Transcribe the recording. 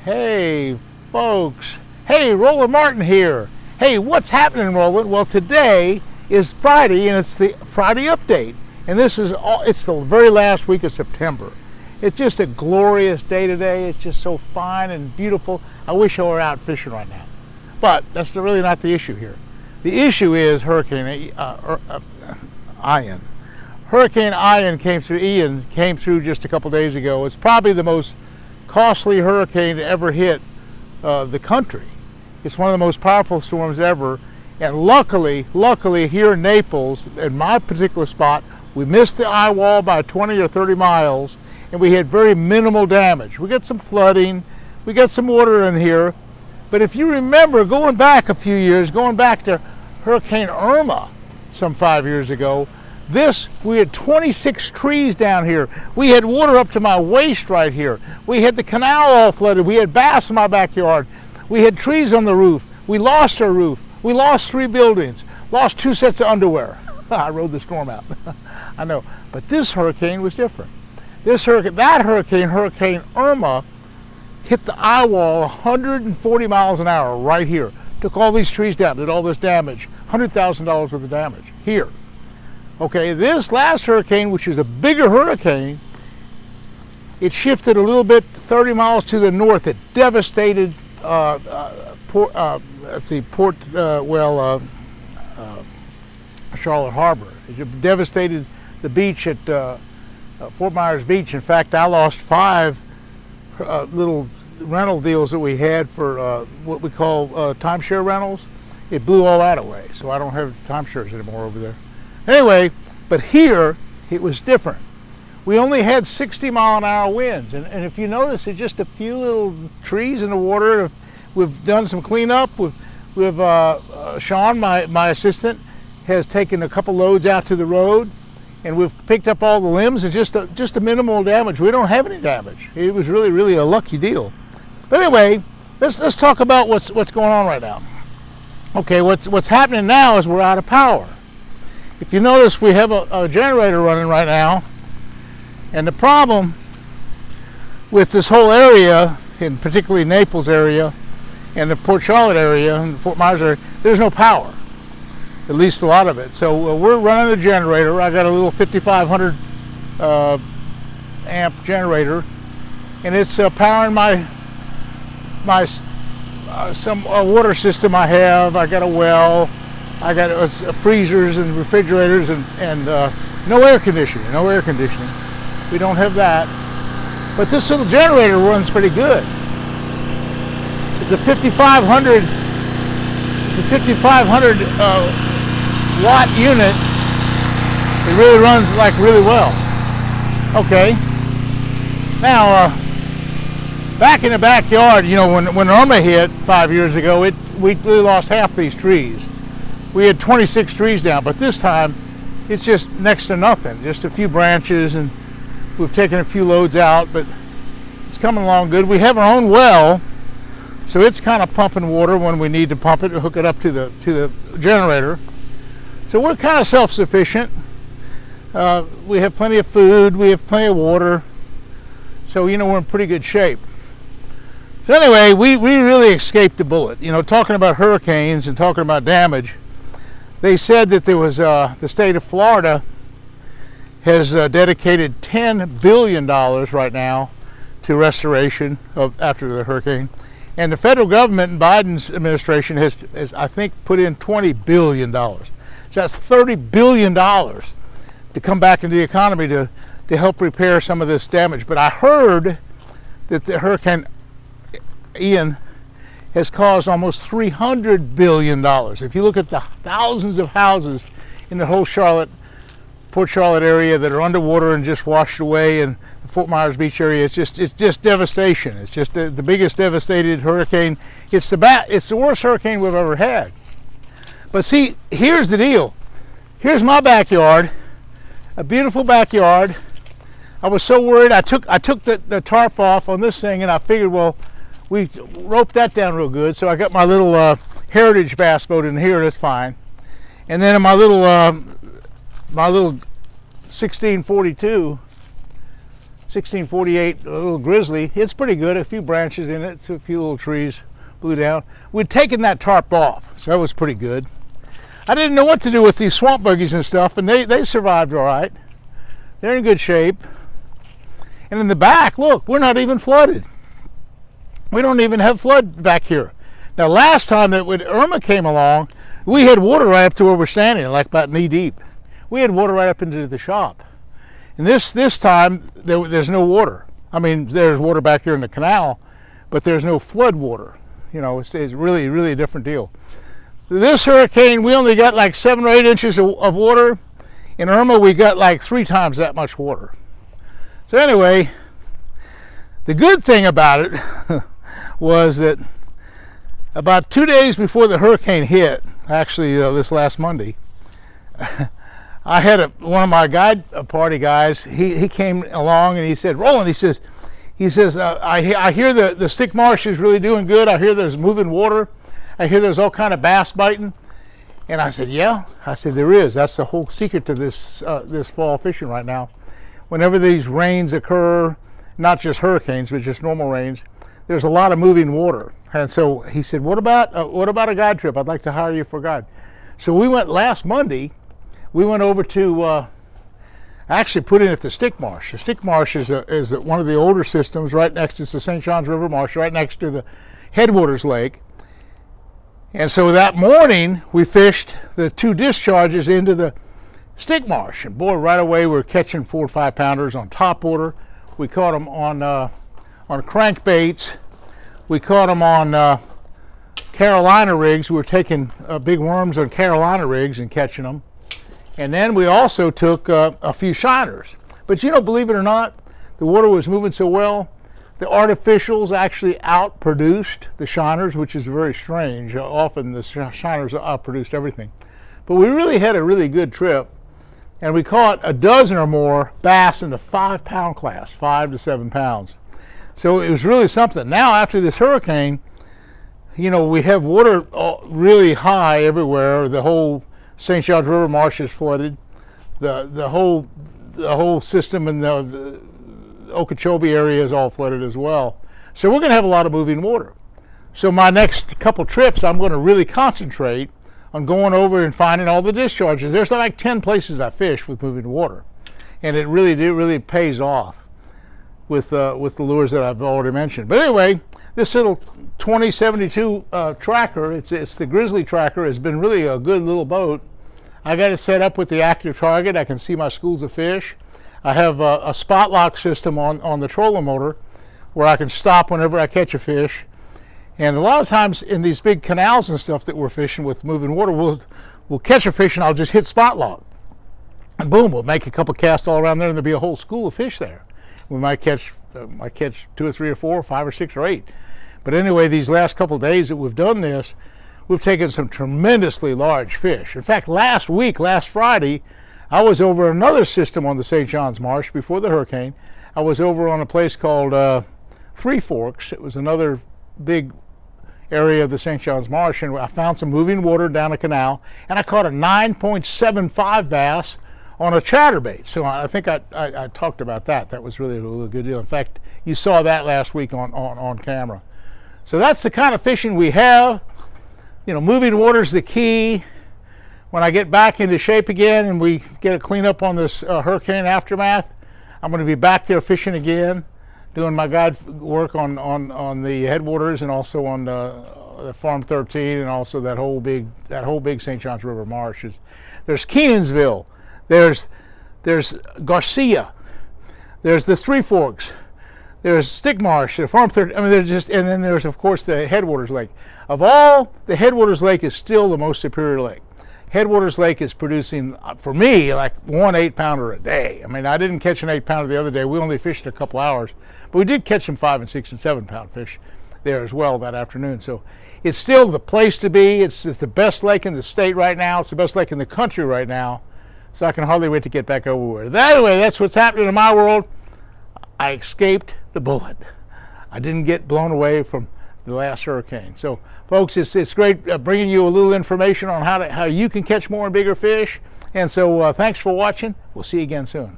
Hey folks, hey, Roland Martin here. Hey, what's happening, Roland? Well, today is Friday and it's the Friday update, and it's the very last week of September. It's just a glorious day today. It's just so fine and beautiful. I wish I were out fishing right now, but that's really not the issue here. The issue is Hurricane Ian. Hurricane Ian came through just a couple days ago. It's probably the most costly hurricane to ever hit the country. It's one of the most powerful storms ever, and luckily here in Naples, in my particular spot, we missed the eye wall by 20 or 30 miles, and we had very minimal damage. We got some flooding, we got some water in here, but if you remember, going back a few years, going back to Hurricane Irma some 5 years ago, we had 26 trees down here. We had water up to my waist right here. We had the canal all flooded. We had bass in my backyard. We had trees on the roof. We lost our roof. We lost 3 buildings. Lost 2 sets of underwear. I rode the storm out. I know. But this hurricane was different. Hurricane Irma, hit the eye wall 140 miles an hour right here. Took all these trees down, did all this damage. $100,000 worth of damage here. Okay, this last hurricane, which is a bigger hurricane, it shifted a little bit 30 miles to the north. It devastated Charlotte Harbor. It devastated the beach at Fort Myers Beach. In fact, I lost 5 little rental deals that we had for what we call timeshare rentals. It blew all that away, so I don't have timeshares anymore over there. Anyway, but here it was different. We only had 60-mile-an-hour winds, and if you notice, it's just a few little trees in the water. We've done some cleanup. Sean, my assistant, has taken a couple loads out to the road, and we've picked up all the limbs, and just a minimal damage. We don't have any damage. It was really a lucky deal. But anyway, let's talk about what's going on right now. Okay, what's happening now is we're out of power. If you notice, we have a generator running right now, and the problem with this whole area, in particularly Naples area and the Port Charlotte area and the Fort Myers area, there's no power, at least a lot of it. So we're running the generator. I got a little 5500 amp generator, and it's powering my some water system I have. I got a well. I got freezers and refrigerators and no air conditioning. We don't have that. But this little generator runs pretty good. It's a 5500 watt unit. It really runs really well. Okay. Now, back in the backyard, you know, when Irma hit 5 years ago, we lost half these trees. We had 26 trees down, but this time it's just next to nothing, just a few branches, and we've taken a few loads out, but it's coming along good. We have our own well, so it's kind of pumping water when we need to pump it or hook it up to the generator. So we're kind of self-sufficient. We have plenty of food, we have plenty of water, so you know, we're in pretty good shape. So anyway, we really escaped the bullet. You know, talking about hurricanes and talking about damage, they said that there was the state of Florida has dedicated $10 billion right now to restoration after the hurricane, and the federal government and Biden's administration has I think put in $20 billion. So that's $30 billion to come back into the economy to help repair some of this damage. But I heard that the Hurricane Ian has caused almost $300 billion. If you look at the thousands of houses in the whole Port Charlotte area that are underwater and just washed away, and the Fort Myers Beach area, it's just devastation. It's just the biggest devastated hurricane. It's the worst hurricane we've ever had. But see, here's the deal. Here's my backyard, a beautiful backyard. I was so worried. I took the tarp off on this thing, and I figured, well, we roped that down real good, so I got my little Heritage bass boat in here. That's fine. And then my little 1642 1648 little grizzly. It's pretty good. A few branches in it, so a few little trees blew down. We'd taken that tarp off, so that was pretty good. I didn't know what to do with these swamp buggies and stuff, and they survived all right. They're in good shape. And in the back, look, we're not even flooded. We don't even have flood back here. Now, last time that when Irma came along, we had water right up to where we're standing, like about knee deep. We had water right up into the shop. And this time, there's no water. I mean, there's water back there in the canal, but there's no flood water. You know, it's really, really a different deal. This hurricane, we only got like 7 or 8 inches of water. In Irma, we got like 3 times that much water. So anyway, the good thing about it was that about 2 days before the hurricane hit, actually this last Monday, I had one of my party guys. He came along and he said, "Roland," he says, I hear the stick marsh is really doing good. I hear there's moving water. I hear there's all kind of bass biting." And I said, "Yeah." I said, "There is. That's the whole secret to this fall fishing right now. Whenever these rains occur, not just hurricanes, but just normal rains, there's a lot of moving water." And so he said, what about a guide trip? I'd like to hire you for a guide." So we went last Monday. We went over to actually put in at the stick marsh. The stick marsh is one of the older systems right next to the St. Johns River Marsh, right next to the Headwaters Lake. And so that morning we fished the 2 discharges into the stick marsh, and boy, right away we were catching 4 or 5 pounders on topwater. We caught them on crankbaits. We caught them on Carolina rigs. We were taking big worms on Carolina rigs and catching them. And then we also took a few shiners. But you know, believe it or not, the water was moving so well, the artificials actually outproduced the shiners, which is very strange. Often the shiners outproduced everything. But we really had a really good trip, and we caught a dozen or more bass in the 5-pound class, 5 to 7 pounds. So it was really something. Now, after this hurricane, you know, we have water really high everywhere. The whole St. Johns River Marsh is flooded. The whole system in the Okeechobee area is all flooded as well. So we're going to have a lot of moving water. So my next couple trips, I'm going to really concentrate on going over and finding all the discharges. There's like 10 places I fish with moving water, and it really pays off with the lures that I've already mentioned. But anyway, this little 2072 tracker, it's the Grizzly tracker, has been really a good little boat. I got it set up with the active target. I can see my schools of fish. I have a spot lock system on the trolling motor where I can stop whenever I catch a fish. And a lot of times in these big canals and stuff that we're fishing with moving water, we'll catch a fish and I'll just hit spot lock. And boom, we'll make a couple casts all around there and there'll be a whole school of fish there. We might catch 2 or 3 or 4 or 5 or 6 or 8. But anyway, these last couple of days that we've done this, we've taken some tremendously large fish. In fact, last Friday, I was over another system on the St. Johns Marsh before the hurricane. I was over on a place called Three Forks. It was another big area of the St. Johns Marsh, and I found some moving water down a canal, and I caught a 9.75 bass on a chatterbait. So I think I talked about that. That was really a good deal. In fact, you saw that last week on camera. So that's the kind of fishing we have. You know, moving water is the key. When I get back into shape again and we get a clean up on this hurricane aftermath, I'm going to be back there fishing again, doing my guide work on the headwaters and also on the Farm 13 and also that whole big St. Johns River Marsh. There's Kenansville, there's Garcia, there's the Three Forks, there's Stick Marsh, the Farm 13. I mean, and then there's of course the Headwaters Lake. Of all, the Headwaters Lake is still the most superior lake. Headwaters Lake is producing, for me, like 1 8-pounder a day. I mean, I didn't catch an 8-pounder the other day. We only fished a couple hours, but we did catch some 5 and 6 and 7-pound fish there as well that afternoon. So it's still the place to be. It's the best lake in the state right now. It's the best lake in the country right now. So I can hardly wait to get back over there. Anyway, that's what's happening in my world. I escaped the bullet. I didn't get blown away from the last hurricane. So folks, it's great bringing you a little information on how you can catch more and bigger fish. And so thanks for watching. We'll see you again soon.